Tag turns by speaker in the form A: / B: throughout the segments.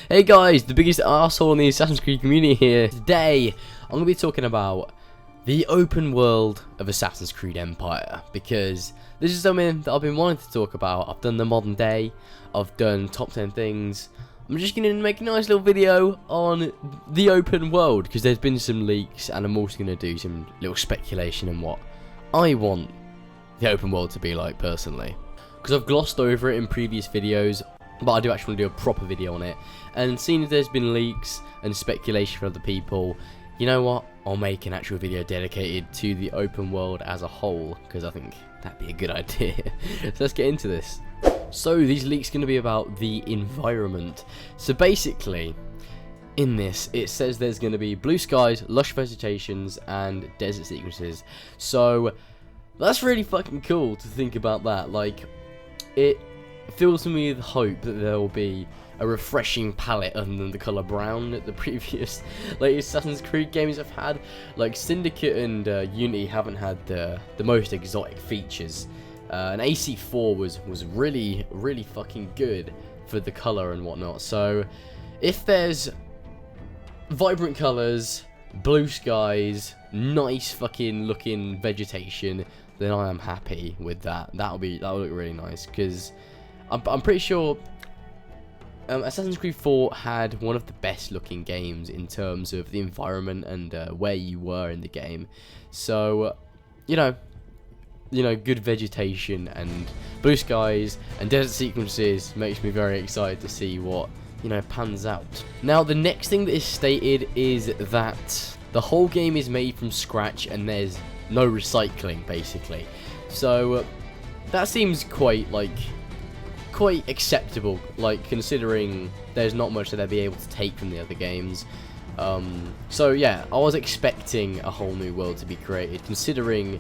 A: Hey guys, the biggest arsehole in the Assassin's Creed community here. Today, I'm going to be talking about the open world of Assassin's Creed Empire, because this is something that I've been wanting to talk about. I've done the modern day, I've done top 10 things. I'm just going to make a nice little video on the open world, because there's been some leaks, and I'm also going to do some little speculation on what I want the open world to be like personally. Because I've glossed over it in previous videos, but I do actually want to do a proper video on it. And seeing as there's been leaks and speculation from other people, you know what? I'll make an actual video dedicated to the open world as a whole, because I think that'd be a good idea. So let's get into this. So these leaks are going to be about the environment. So basically, in this, it says there's going to be blue skies, lush vegetations, and desert sequences. So that's really fucking cool to think about that. Like, it fills me with hope that there will be a refreshing palette other than the colour brown that the previous Assassin's Creed games have had. Like Syndicate and Unity haven't had the most exotic features, and AC4 was really fucking good for the colour and whatnot. So if there's vibrant colours, blue skies, nice fucking looking vegetation, then I am happy with that. That'll look really nice, because I'm pretty sure Assassin's Creed 4 had one of the best looking games in terms of the environment and where you were in the game. So you know, good vegetation and blue skies and desert sequences makes me very excited to see what pans out. Now the next thing that is stated is that the whole game is made from scratch and there's no recycling, basically. So that seems quite acceptable, considering there's not much that they'll be able to take from the other games. So yeah, I was expecting a whole new world to be created, considering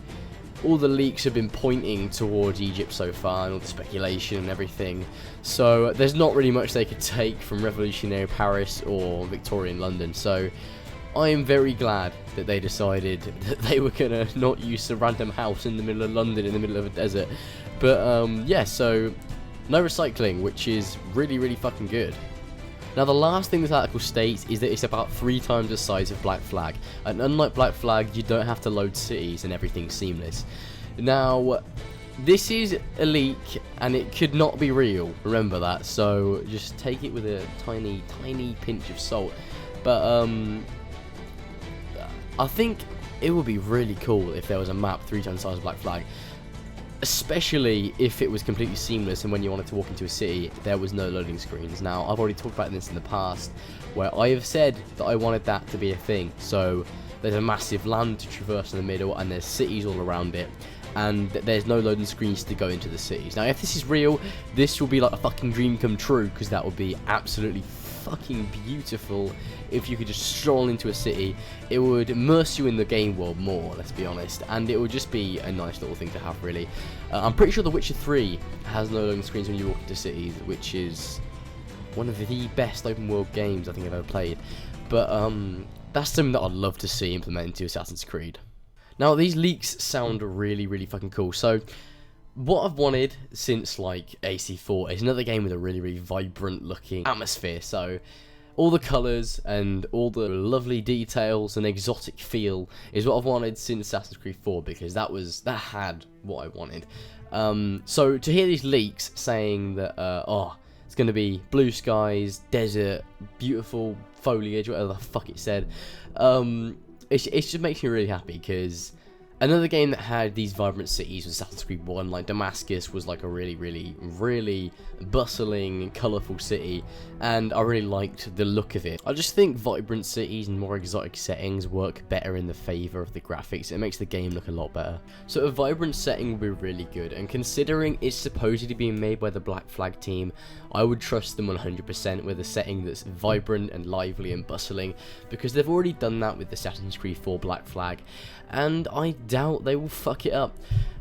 A: all the leaks have been pointing towards Egypt so far and all the speculation and everything. So there's not really much they could take from revolutionary Paris or Victorian London. So I am very glad that they decided that they were gonna not use a random house in the middle of London in the middle of a desert. But yeah, so no recycling, which is really fucking good. Now the last thing this article states is that it's about 3 times the size of Black Flag, and unlike Black Flag, you don't have to load cities and everything's seamless. Now this is a leak and it could not be real, remember that, so just take it with a tiny pinch of salt. But I think it would be really cool if there was a map 3 times the size of Black Flag. Especially if it was completely seamless and when you wanted to walk into a city, there was no loading screens. Now, I've already talked about this in the past, where I have said that I wanted that to be a thing. So, there's a massive land to traverse in the middle, and there's cities all around it, and there's no loading screens to go into the cities. Now, if this is real, this will be like a fucking dream come true, because that would be absolutely fucking beautiful if you could just stroll into a city. It would immerse you in the game world more, let's be honest, and it would just be a nice little thing to have, really. I'm pretty sure The Witcher 3 has no loading screens when you walk into cities, which is one of the best open world games I think I've ever played. But that's something that I'd love to see implemented into Assassin's Creed. Now these leaks sound really fucking cool. So what I've wanted since AC4 is another game with a really vibrant looking atmosphere. So all the colours and all the lovely details and exotic feel is what I've wanted since Assassin's Creed 4, because that had what I wanted. So to hear these leaks saying that it's going to be blue skies, desert, beautiful foliage, whatever the fuck it said, it just makes me really happy, because another game that had these vibrant cities was Assassin's Creed 1. Like Damascus was like a really bustling, colourful city, and I really liked the look of it. I just think vibrant cities and more exotic settings work better in the favour of the graphics. It makes the game look a lot better. So a vibrant setting would be really good, and considering it's supposedly being made by the Black Flag team, I would trust them 100% with a setting that's vibrant and lively and bustling, because they've already done that with Assassin's Creed 4 Black Flag, and I doubt they will fuck it up.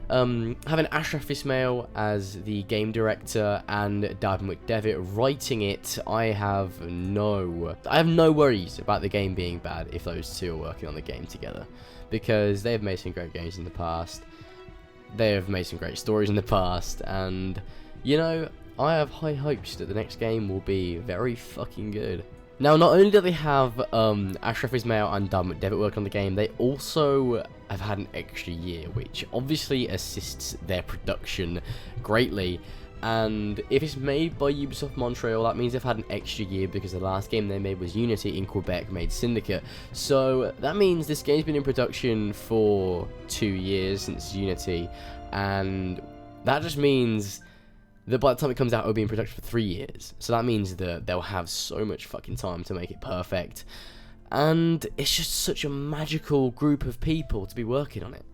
A: Having Ashraf Ismail as the game director and David McDevitt writing it, I have no worries about the game being bad if those two are working on the game together, because they have made some great games in the past, they have made some great stories in the past, and I have high hopes that the next game will be very fucking good. Now, not only do they have Ashraf Ismail and Dub McDevitt working on the game, they also have had an extra year, which obviously assists their production greatly. And if it's made by Ubisoft Montreal, that means they've had an extra year because the last game they made was Unity in Quebec made Syndicate. So that means this game's been in production for 2 years since Unity, and that just means that by the time it comes out, it'll be in production for 3 years. So that means that they'll have so much fucking time to make it perfect. And it's just such a magical group of people to be working on it,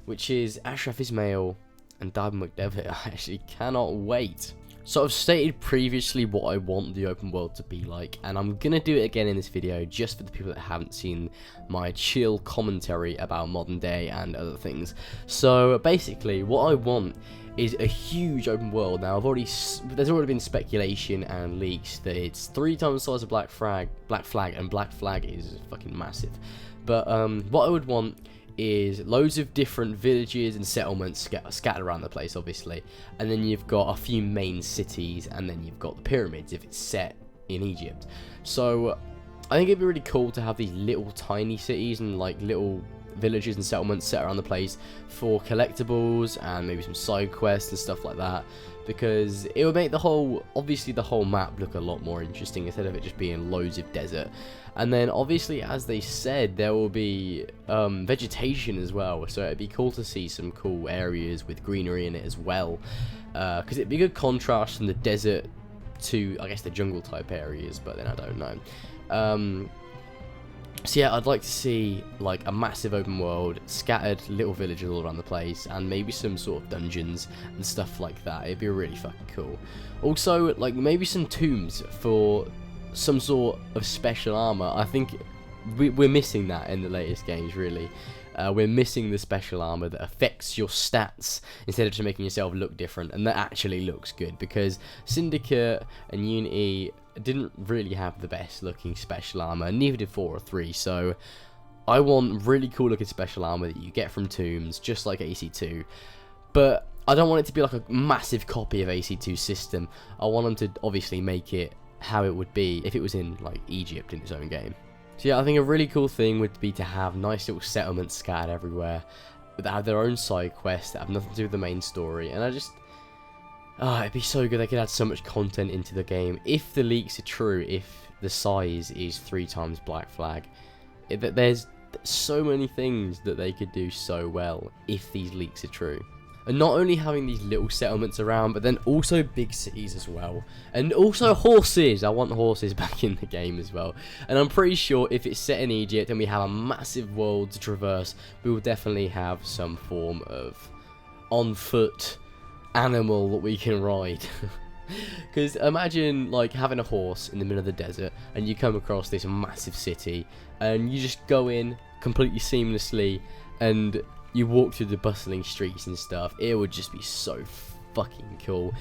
A: which is Ashraf Ismail and Dub McDevitt. I actually cannot wait. So I've stated previously what I want the open world to be like, and I'm going to do it again in this video just for the people that haven't seen my chill commentary about modern day and other things. So basically what I want is a huge open world. Now there's already been speculation and leaks that it's 3 times the size of Black Flag, and Black Flag is fucking massive. But what I would want is loads of different villages and settlements scattered around the place, obviously, and then you've got a few main cities, and then you've got the pyramids if it's set in Egypt. So I think it'd be really cool to have these little tiny cities and like little villages and settlements set around the place for collectibles and maybe some side quests and stuff like that, because it would make the whole map look a lot more interesting instead of it just being loads of desert. And then obviously, as they said, there will be vegetation as well, so it'd be cool to see some cool areas with greenery in it as well, because it'd be a good contrast from the desert to, I guess, the jungle type areas, but then I don't know. So yeah, I'd like to see like a massive open world, scattered little villages all around the place, and maybe some sort of dungeons and stuff like that. It'd be really fucking cool. Also, like maybe some tombs for some sort of special armor. I think we're missing that in the latest games, really. We're missing the special armor that affects your stats instead of just making yourself look different, and that actually looks good, because Syndicate and Unity didn't really have the best looking special armor, and neither did 4 or 3, so I want really cool looking special armor that you get from tombs, just like AC2, but I don't want it to be like a massive copy of AC2's system. I want them to obviously make it how it would be if it was in like Egypt in its own game. So yeah, I think a really cool thing would be to have nice little settlements scattered everywhere that have their own side quests that have nothing to do with the main story, and it'd be so good. They could add so much content into the game if the leaks are true, if the size is 3 times Black Flag. There's so many things that they could do so well if these leaks are true. And not only having these little settlements around, but then also big cities as well. And also horses. I want horses back in the game as well. And I'm pretty sure if it's set in Egypt and we have a massive world to traverse, we will definitely have some form of on-foot animal that we can ride. Because imagine like having a horse in the middle of the desert and you come across this massive city and you just go in completely seamlessly and you walk through the bustling streets and stuff. It would just be so fucking cool.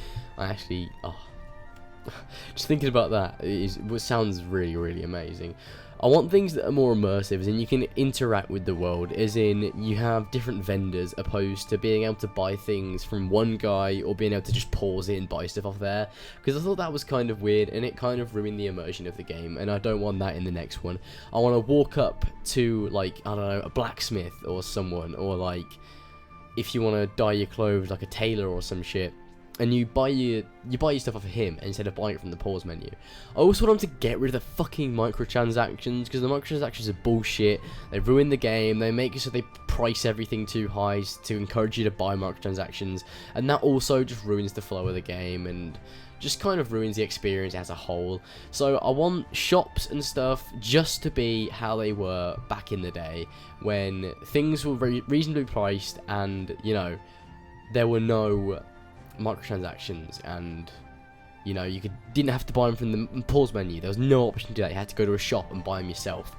A: Just thinking about that sounds really, really amazing. I want things that are more immersive, as in you can interact with the world, as in you have different vendors opposed to being able to buy things from one guy or being able to just pause it and buy stuff off there, because I thought that was kind of weird and it kind of ruined the immersion of the game, and I don't want that in the next one. I want to walk up to, like, I don't know, a blacksmith or someone, or like if you want to dye your clothes, like a tailor or some shit, and you buy your stuff off of him instead of buying it from the pause menu. I also want them to get rid of the fucking microtransactions, because the microtransactions are bullshit. They ruin the game. They make it so they price everything too high to encourage you to buy microtransactions, and that also just ruins the flow of the game and just kind of ruins the experience as a whole. So I want shops and stuff just to be how they were back in the day, when things were very reasonably priced and, you know, there were no microtransactions, and you know, you didn't have to buy them from the pause menu. There was no option to do that. You had to go to a shop and buy them yourself.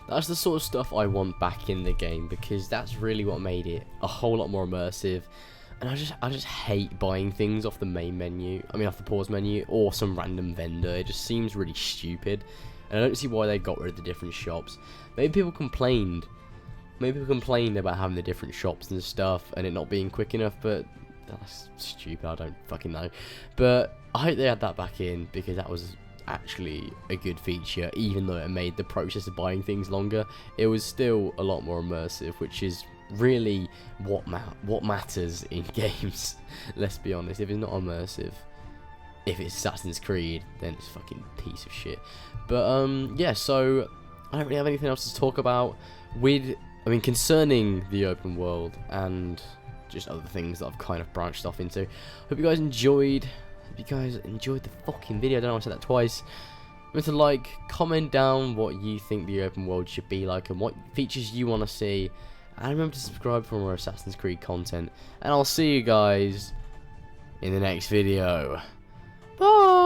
A: That's the sort of stuff I want back in the game, because that's really what made it a whole lot more immersive. And I just hate buying things off the main menu, off the pause menu, or some random vendor. It just seems really stupid, and I don't see why they got rid of the different shops. Maybe people complained about having the different shops and stuff and it not being quick enough, but That's stupid, I don't fucking know. But I hope they add that back in, because that was actually a good feature. Even though it made the process of buying things longer, it was still a lot more immersive, which is really what matters in games. Let's be honest, if it's not immersive, if it's Assassin's Creed, then it's a fucking piece of shit. But yeah, so I don't really have anything else to talk about concerning the open world and just other things that I've kind of branched off into. Hope you guys enjoyed. Hope you guys enjoyed the fucking video. I don't know why I said that twice. Remember to like, comment down what you think the open world should be like and what features you want to see. And remember to subscribe for more Assassin's Creed content. And I'll see you guys in the next video. Bye!